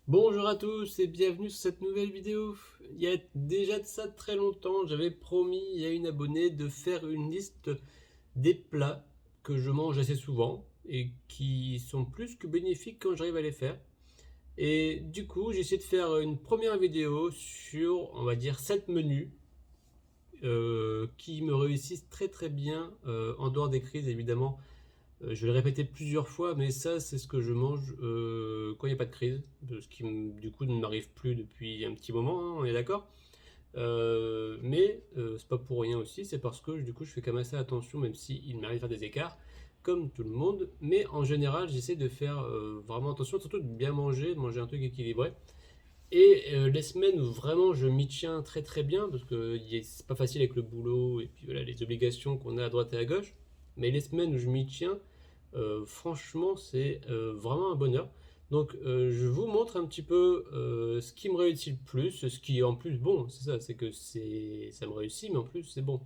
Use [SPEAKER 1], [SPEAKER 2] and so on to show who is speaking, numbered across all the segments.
[SPEAKER 1] Bonjour à tous et bienvenue sur cette nouvelle vidéo. Il y a déjà de ça très longtemps, j'avais promis à une abonnée de faire une liste des plats que je mange assez souvent et qui sont plus que bénéfiques quand j'arrive à les faire. Et du coup, j'ai essayé de faire une première vidéo sur, on va dire, 7 menus qui me réussissent très très bien en dehors des crises évidemment. Je vais le répéter plusieurs fois, mais ça, c'est ce que je mange quand il n'y a pas de crise, ce qui du coup ne m'arrive plus depuis un petit moment, hein, on est d'accord. Mais c'est pas pour rien aussi, c'est parce que du coup je fais quand même assez attention, même s'il m'arrive de faire des écarts, comme tout le monde. Mais en général, j'essaie de faire vraiment attention, surtout de bien manger, de manger un truc équilibré. Et les semaines où vraiment je m'y tiens très très bien, parce que c'est pas facile avec le boulot et puis voilà les obligations qu'on a à droite et à gauche, mais les semaines où je m'y tiens, franchement c'est vraiment un bonheur. Donc je vous montre un petit peu ce qui me réussit le plus, ce qui est en plus bon, c'est ça, c'est que ça me réussit, mais en plus c'est bon.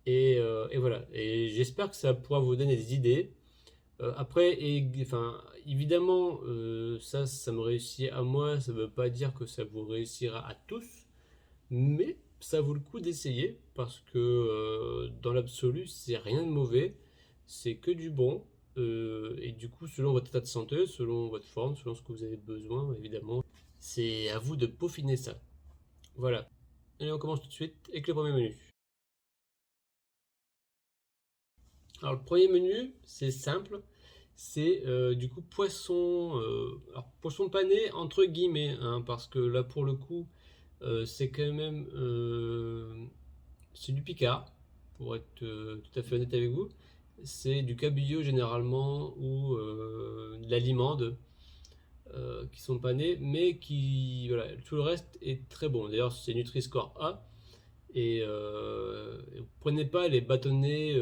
[SPEAKER 1] Et voilà, et j'espère que ça pourra vous donner des idées. Après, enfin, évidemment, ça me réussit à moi, ça ne veut pas dire que ça vous réussira à tous, mais ça vaut le coup d'essayer parce que dans l'absolu, c'est rien de mauvais, c'est que du bon. Et du coup, selon votre état de santé, selon votre forme, selon ce que vous avez besoin, évidemment, c'est à vous de peaufiner ça. Voilà. Allez, on commence tout de suite avec le premier menu. Alors le premier menu, c'est simple, c'est du coup poisson, alors poisson pané entre guillemets, hein, parce que là pour le coup, c'est quand même c'est du picard, pour être tout à fait honnête avec vous. C'est du cabillaud généralement ou de la limande qui sont panés, mais qui voilà, tout le reste est très bon. D'ailleurs, c'est Nutri-Score A. Et vous prenez pas les bâtonnets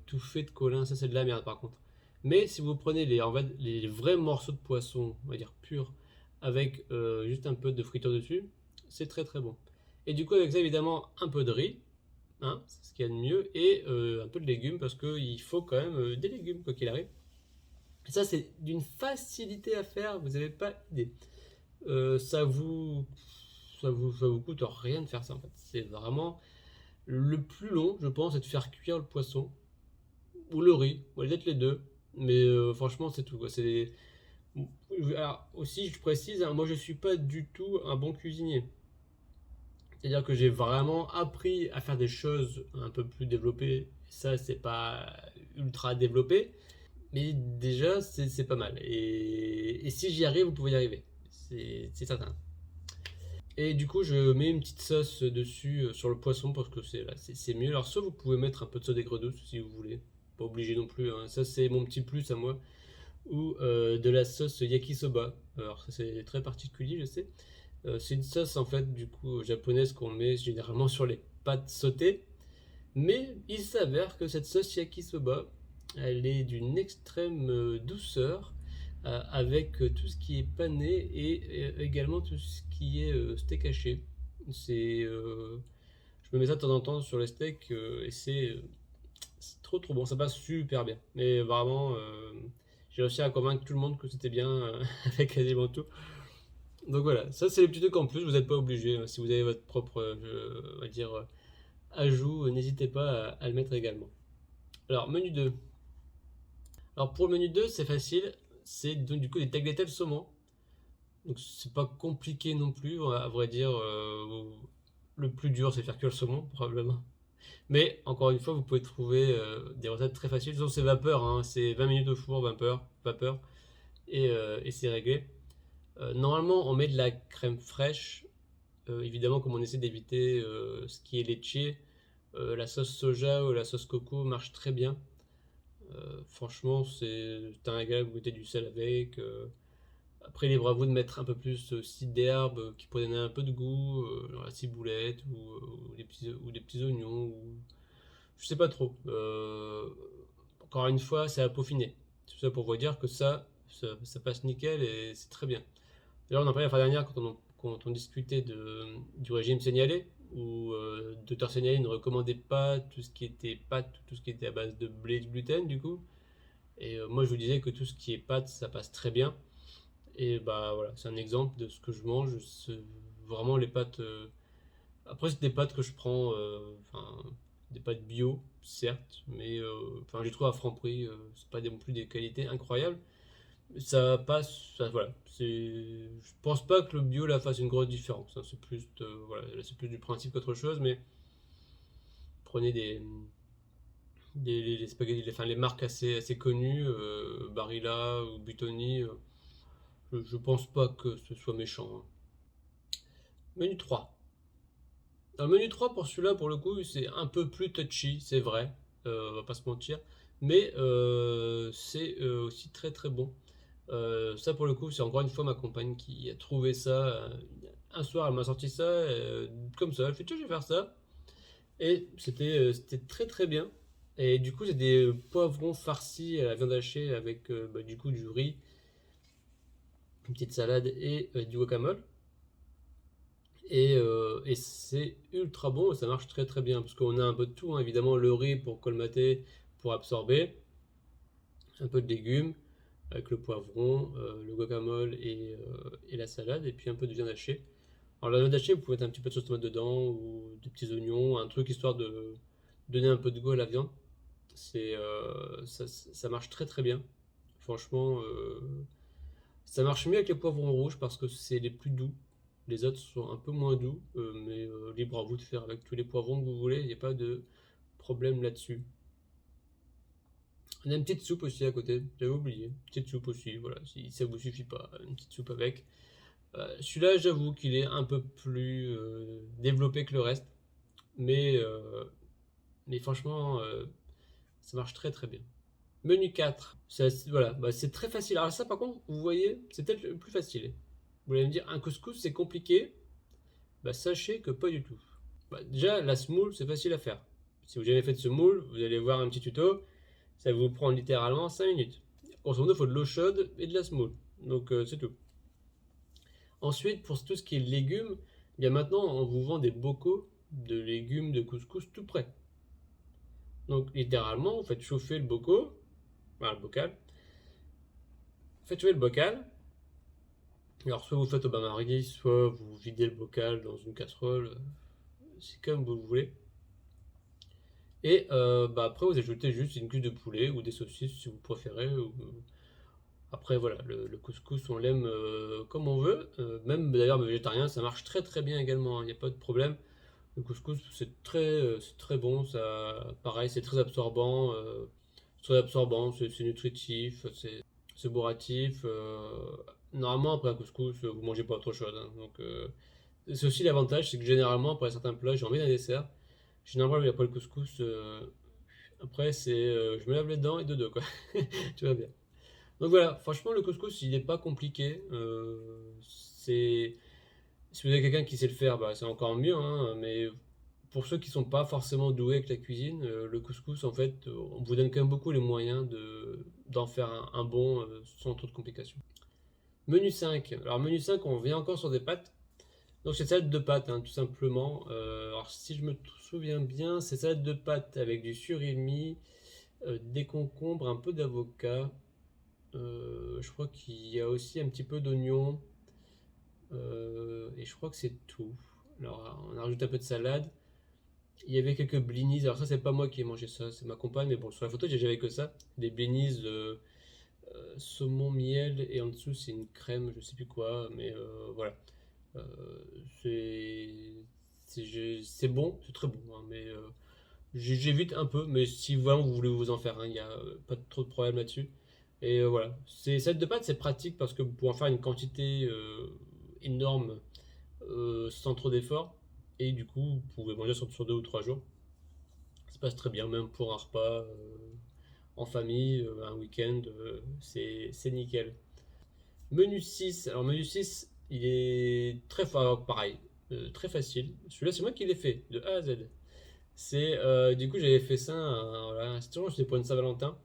[SPEAKER 1] tout faits de Colin, ça c'est de la merde par contre. Mais si vous prenez en fait, les vrais morceaux de poisson, on va dire purs, avec juste un peu de friture dessus, c'est très très bon. Et du coup avec ça évidemment un peu de riz, hein, c'est ce qu'il y a de mieux, et un peu de légumes parce qu'il faut quand même des légumes quoi qu'il arrive. Et ça c'est d'une facilité à faire, vous n'avez pas idée. Ça vous, ça vous coûte rien de faire ça en fait. C'est vraiment le plus long, je pense, c'est de faire cuire le poisson ou le riz, ou peut-être les deux. Mais franchement, c'est tout, quoi. Alors, aussi, je précise, hein, moi je suis pas du tout un bon cuisinier. C'est-à-dire que j'ai vraiment appris à faire des choses un peu plus développées. Ça, c'est pas ultra développé, mais déjà, c'est pas mal. Et si j'y arrive, vous pouvez y arriver. C'est certain. Et du coup, je mets une petite sauce dessus sur le poisson parce que c'est mieux. Alors, soit vous pouvez mettre un peu de sauce aigre douce si vous voulez, pas obligé non plus, hein. Ça, c'est mon petit plus à moi. Ou de la sauce yakisoba. Alors, ça, c'est très particulier, je sais. C'est une sauce en fait, du coup, japonaise qu'on met généralement sur les pâtes sautées. Mais il s'avère que cette sauce yakisoba, elle est d'une extrême douceur avec tout ce qui est pané et également tout ce qui est steak haché. Je me mets ça de temps en temps sur les steaks et c'est trop trop bon, ça passe super bien. Mais vraiment, j'ai réussi à convaincre tout le monde que c'était bien avec quasiment tout. Donc voilà, ça c'est les petits trucs en plus, vous n'êtes pas obligé, hein. Si vous avez votre propre, on va dire, ajout, n'hésitez pas à le mettre également. Alors, menu 2. Alors pour le menu 2, c'est facile, c'est donc du coup des tagliatelles saumon. Donc c'est pas compliqué non plus, à vrai dire. Le plus dur, c'est faire que le saumon, probablement. Mais encore une fois, vous pouvez trouver des recettes très faciles. Sauf c'est vapeur, hein, c'est 20 minutes au four, vapeur et c'est réglé. Normalement, on met de la crème fraîche. Évidemment, comme on essaie d'éviter ce qui est laitier, la sauce soja ou la sauce coco marche très bien. Franchement, c'est un régal, vous goûtez du sel avec. Après, libre à vous de mettre un peu plus aussi d'herbes qui pourraient donner un peu de goût, genre la ciboulette ou des petits oignons. Je sais pas trop. Encore une fois, c'est à peaufiner. Tout ça pour vous dire que ça passe nickel et c'est très bien. D'ailleurs, on en parlait la fois dernière quand on discutait du régime Seignalé, où le docteur Seignalé ne recommandait pas tout ce qui était pâtes, tout ce qui était à base de blé et de gluten, du coup. Et moi, je vous disais que tout ce qui est pâtes, ça passe très bien. Et bah voilà, c'est un exemple de ce que je mange. C'est vraiment les pâtes. Après, c'est des pâtes que je prends, enfin, des pâtes bio, certes, mais enfin, je les trouve à Franprix. C'est pas non plus des qualités incroyables. Ça passe, voilà. Je pense pas que le bio là fasse une grosse différence, hein. C'est plus, voilà, là, c'est plus du principe qu'autre chose, mais prenez les spaghettis, enfin, les marques assez connues, Barilla ou Buitoni, je pense pas que ce soit méchant, hein. Menu 3. Alors, menu 3 pour celui-là, pour le coup, c'est un peu plus touchy, c'est vrai, on va pas se mentir, mais c'est aussi très très bon. Ça, pour le coup, c'est encore une fois ma compagne qui a trouvé ça. Un soir, elle m'a sorti ça comme ça. Elle fait, tiens, je vais faire ça. Et c'était très très bien. Et du coup, c'est des poivrons farcis à la viande hachée avec bah, du coup du riz, une petite salade et du guacamole. Et c'est ultra bon et ça marche très très bien parce qu'on a un peu de tout, hein. Évidemment, le riz pour colmater, pour absorber, un peu de légumes avec le poivron, le guacamole et la salade, et puis un peu de viande hachée. Alors la viande hachée, vous pouvez mettre un petit peu de sauce tomate dedans ou des petits oignons, un truc histoire de donner un peu de goût à la viande. Ça marche très très bien. Franchement, ça marche mieux avec les poivrons rouges parce que c'est les plus doux. Les autres sont un peu moins doux, mais libre à vous de faire avec tous les poivrons que vous voulez, il n'y a pas de problème là-dessus. On a une petite soupe aussi à côté, j'avais oublié. Petite soupe aussi, voilà, si ça vous suffit pas, une petite soupe avec. Celui-là, j'avoue qu'il est un peu plus développé que le reste, mais, euh, mais franchement, ça marche très très bien. Menu 4, voilà, bah, c'est très facile. Alors ça, par contre, vous voyez, c'est peut-être le plus facile. Vous allez me dire, un couscous, c'est compliqué. Bah, sachez que pas du tout. Bah, déjà, la semoule, c'est facile à faire. Si vous n'avez jamais fait de semoule, vous allez voir un petit tuto. Ça vous prend littéralement 5 minutes. Grosso modo, il faut de l'eau chaude et de la semoule. Donc, c'est tout. Ensuite, pour tout ce qui est légumes, il y a maintenant, on vous vend des bocaux de légumes de couscous tout prêts. Donc, littéralement, vous faites chauffer le bocal, enfin, le bocal. Faites chauffer le bocal. Alors, soit vous faites au bain-marie, soit vous videz le bocal dans une casserole. C'est comme vous voulez. Et bah, après, vous ajoutez juste une cuisse de poulet ou des saucisses si vous préférez. Après, voilà, le couscous, on l'aime comme on veut. Même d'ailleurs, végétarien, ça marche très très bien également, hein. Il n'y a pas de problème. Le couscous, c'est très bon. Ça, pareil, c'est très absorbant, c'est nutritif, c'est bourratif. Normalement, après un couscous, vous mangez pas autre chose, hein. Donc, c'est aussi l'avantage, c'est que généralement, après certains plats, j'ai envie d'un dessert. Généralement, il n'y a pas le couscous. Après, je me lave les dents et dodo, quoi. Tu vas bien. Donc voilà, franchement, le couscous, il n'est pas compliqué. Si vous avez quelqu'un qui sait le faire, bah, c'est encore mieux, hein. Mais pour ceux qui sont pas forcément doués avec la cuisine, le couscous, en fait, on vous donne quand même beaucoup les moyens d'en faire un bon sans trop de complications. Menu 5. Alors, menu 5, on revient encore sur des pâtes. Donc, c'est salade de pâtes, hein, tout simplement. Alors, si je me souviens bien, c'est salade de pâtes avec du surimi, des concombres, un peu d'avocat. Je crois qu'il y a aussi un petit peu d'oignon. Et je crois que c'est tout. Alors, on a rajouté un peu de salade. Il y avait quelques blinis. Alors, ça, c'est pas moi qui ai mangé ça, c'est ma compagne. Mais bon, sur la photo, j'avais que ça. Des blinis saumon, miel. Et en dessous, c'est une crème, je sais plus quoi. Mais voilà. Euh, c'est c'est bon, c'est très bon, hein, mais j'évite un peu. Mais si vraiment vous voulez vous en faire, il n'y a pas trop de problème là-dessus. Et voilà, cette de pâtes, c'est pratique parce que vous pouvez en faire une quantité énorme sans trop d'efforts. Et du coup, vous pouvez manger sur 2 ou 3 jours. Ça se passe très bien, même pour un repas en famille, un week-end, c'est nickel. Menu 6. Alors, menu 6, il est très fort, pareil, très facile. Celui-là, c'est moi qui l'ai fait, de A à Z. Du coup, j'avais fait ça, voilà, c'était pour une Saint-Valentin.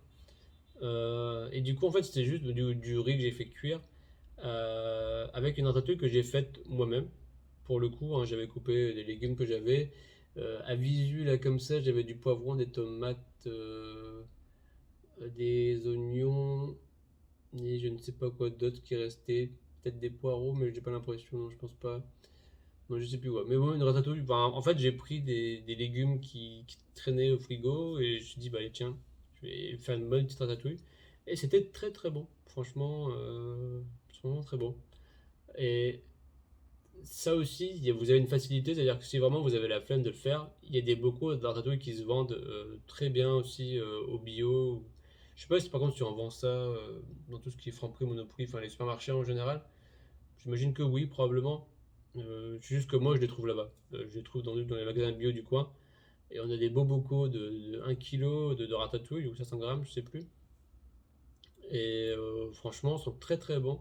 [SPEAKER 1] Et du coup, en fait, c'était juste du riz que j'ai fait cuire avec une ratatouille que j'ai faite moi-même. Pour le coup, hein, j'avais coupé des légumes que j'avais. À visu, là, comme ça, j'avais du poivron, des tomates, des oignons. Et je ne sais pas quoi d'autre qui restait. Peut-être des poireaux, mais j'ai pas l'impression, non, je pense pas. Non, je sais plus quoi. Mais bon, une ratatouille. Enfin, en fait, j'ai pris des légumes qui traînaient au frigo et je me suis dit, bah allez, tiens, je vais faire une bonne petite ratatouille. Et c'était très très bon. Franchement, c'est vraiment très bon. Et ça aussi, vous avez une facilité, c'est-à-dire que si vraiment vous avez la flemme de le faire, il y a des bocaux de ratatouille qui se vendent très bien aussi au bio. Je sais pas si par contre tu en vends ça dans tout ce qui est Franprix, Monoprix, enfin les supermarchés en général. J'imagine que oui, probablement. C'est juste que moi je les trouve là-bas. Je les trouve dans les magasins bio du coin. Et on a des beaux bocaux de 1 kg de ratatouille ou 500 grammes, je sais plus. Et franchement, ils sont très très bons.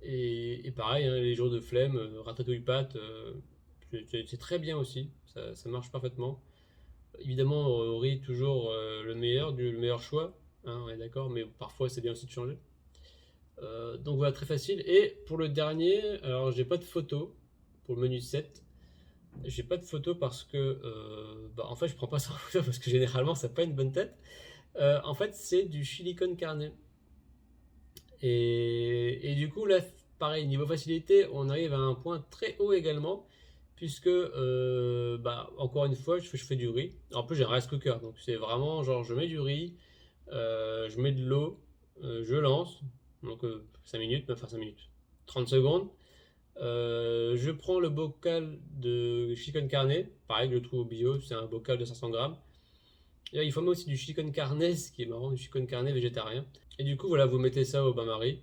[SPEAKER 1] Et pareil, hein, les jours de flemme, ratatouille pâte, c'est très bien aussi. Ça marche parfaitement. Évidemment, au riz, toujours le meilleur choix. Hein, on est d'accord, mais parfois c'est bien aussi de changer. Donc voilà, très facile. Et pour le dernier, alors j'ai pas de photo pour le menu 7. J'ai pas de photo parce que, bah, en fait, je prends pas ça en photo parce que généralement ça n'a pas une bonne tête. En fait, c'est du chili con carne. Et du coup, là, pareil, niveau facilité, on arrive à un point très haut également, puisque, bah, encore une fois, je fais du riz. En plus, j'ai un rice cooker, donc c'est vraiment genre, je mets du riz, je mets de l'eau, je lance, donc 5 minutes, enfin 5 minutes, 30 secondes. Je prends le bocal de chicken carne, pareil, que je trouve au bio, c'est un bocal de 500 grammes. Et là, il faut mettre aussi du chicken carne, ce qui est marrant, du chicken carne végétarien. Et du coup, voilà, vous mettez ça au bain-marie.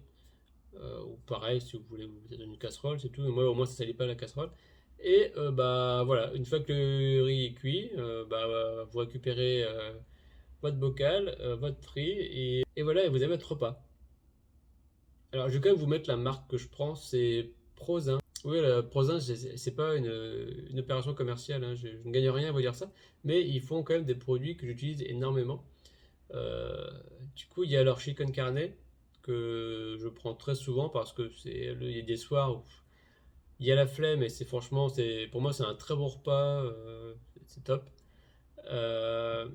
[SPEAKER 1] Ou pareil, si vous voulez vous mettez dans une casserole, c'est tout. Et moi, au moins, ça ne salit pas la casserole. Et bah voilà, une fois que le riz est cuit, bah, vous récupérez votre bocal, votre riz, et voilà, et vous avez votre repas. Alors, je vais quand même vous mettre la marque que je prends, c'est Prosin. Oui, la Prosin, c'est pas une opération commerciale, hein, je ne gagne rien à vous dire ça, mais ils font quand même des produits que j'utilise énormément. Euh, du coup, il y a leur chicken carne que je prends très souvent parce que il y a des soirs où il y a la flemme et c'est franchement, pour moi, c'est un très bon repas, c'est top. Euh,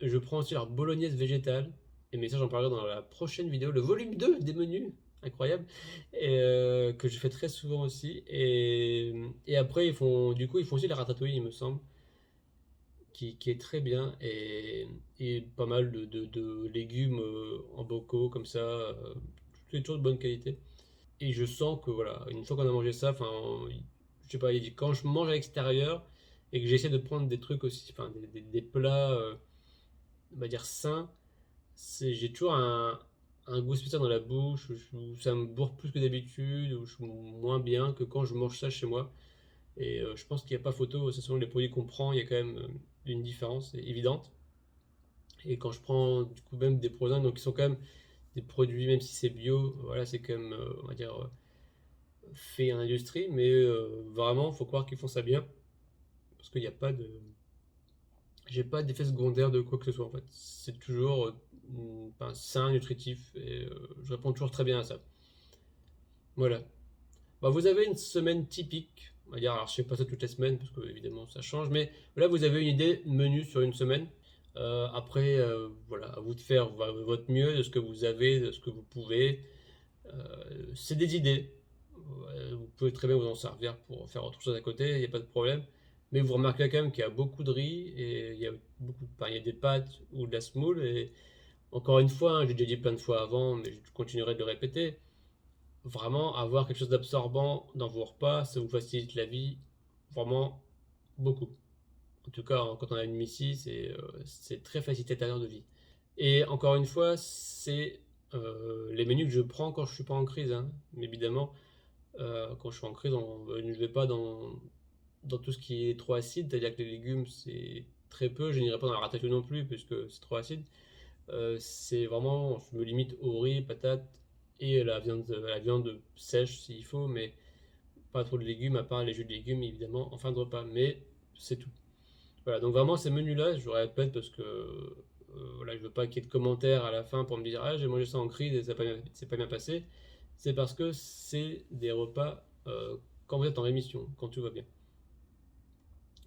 [SPEAKER 1] je prends aussi leur bolognaise végétale, et mais ça, j'en parlerai dans la prochaine vidéo, le volume 2 des menus, incroyable, et que je fais très souvent aussi. Et après, ils font aussi la ratatouille, il me semble qui est très bien et pas mal de légumes en bocaux comme ça, c'est toujours de bonne qualité. Et je sens que voilà, une fois qu'on a mangé ça, enfin, je sais pas, quand je mange à l'extérieur et que j'essaie de prendre des trucs aussi, enfin, des plats, on va dire sains, j'ai toujours un goût spécial dans la bouche, où ça me bourre plus que d'habitude, où je suis moins bien que quand je mange ça chez moi. Et je pense qu'il n'y a pas photo, ce sont les produits qu'on prend, il y a quand même une différence évidente. Et quand je prends du coup même des produits, donc qui sont quand même des produits, même si c'est bio, voilà, c'est quand même, on va dire, fait en industrie, mais vraiment, il faut croire qu'ils font ça bien, parce qu'il n'y a pas de... J'ai pas d'effet secondaire de quoi que ce soit en fait. C'est toujours enfin, sain, nutritif, et je réponds toujours très bien à ça. Voilà. Bah, vous avez une semaine typique, on va dire, alors je sais pas ça toutes les semaines, parce que évidemment ça change, mais là vous avez une idée menu sur une semaine. Après, voilà, à vous de faire votre mieux de ce que vous avez, de ce que vous pouvez. C'est des idées. Vous pouvez très bien vous en servir pour faire autre chose à côté, il n'y a pas de problème. Mais vous remarquez quand même qu'il y a beaucoup de riz et il y a il y a des pâtes ou de la semoule. Et encore une fois, hein, j'ai déjà dit plein de fois avant, mais je continuerai de le répéter. Vraiment, avoir quelque chose d'absorbant dans vos repas, ça vous facilite la vie vraiment beaucoup. En tout cas, hein, quand on a une Missy, c'est très facilitateur de vie. Et encore une fois, c'est les menus que je prends quand je suis pas en crise, hein. Mais évidemment, quand je suis en crise, je ne vais pas dans tout ce qui est trop acide, c'est-à-dire que les légumes, c'est très peu. Je n'irai pas dans la ratatouille non plus, puisque c'est trop acide. C'est vraiment, je me limite au riz, patates et la viande sèche s'il faut, mais pas trop de légumes, à part les jus de légumes, évidemment, en fin de repas. Mais c'est tout. Voilà, donc vraiment ces menus-là, je le répète parce que voilà, je veux pas qu'il y ait de commentaires à la fin pour me dire ah j'ai mangé ça en crise et c'est pas bien passé. C'est parce que c'est des repas quand vous êtes en rémission, quand tout va bien.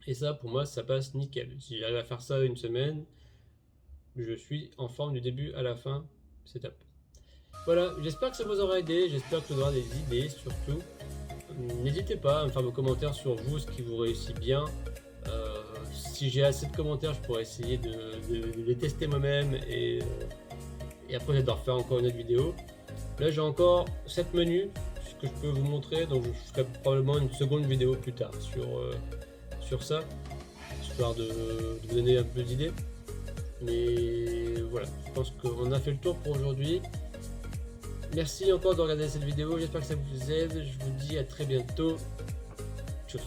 [SPEAKER 1] Et ça, pour moi, ça passe nickel. Si j'arrive à faire ça une semaine, je suis en forme du début à la fin, c'est top. Voilà, j'espère que ça vous aura aidé, j'espère que ça vous aura des idées surtout. N'hésitez pas à me faire vos commentaires sur vous, ce qui vous réussit bien. Si j'ai assez de commentaires, je pourrais essayer de les tester moi-même et après peut-être de refaire encore une autre vidéo. Là j'ai encore 7 menus, ce que je peux vous montrer, donc je ferai probablement une seconde vidéo plus tard sur ça, histoire de vous donner un peu d'idées. Mais voilà, je pense qu'on a fait le tour pour aujourd'hui. Merci encore de regarder cette vidéo, j'espère que ça vous aide, je vous dis à très bientôt. Tchuss.